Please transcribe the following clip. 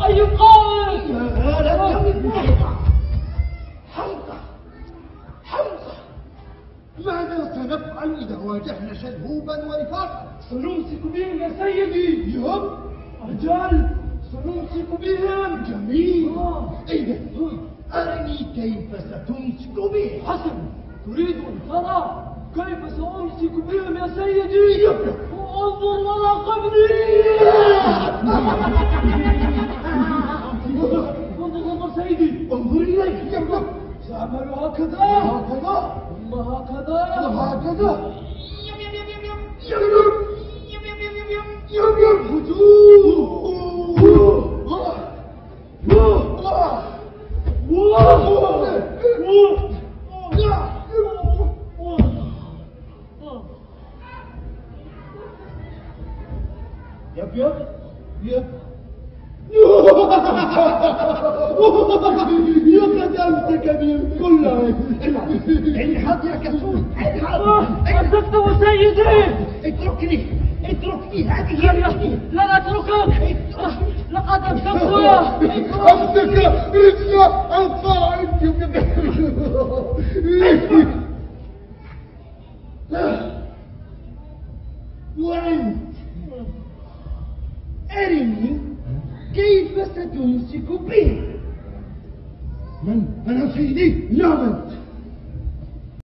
أي قائد؟ لا تملك حمزة ماذا سنفعل إذا واجهنا شلهوبا ورفاقا؟ سنمسك بهم يا سيدي. يب أجل سنمسك بهم. جميل. إذا أرني كيف ستمسك بهم. حسن، تريد أن ترى كيف سأمسك بهم يا سيدي؟ انظر وراقبني. انظر سيدي، انظر إليك. سأعمل هكذا ثم هكذا. لقد أمسك بهم كلهم. انحط يا كسول، انحط. أمسكته سيدي. اتركني هذه لن أتركك. لقد أمسكته. أمسك رجل القائد. وأنت أرني كيف ستمسك به. من؟ أنا سيدي؟ نعم أنت.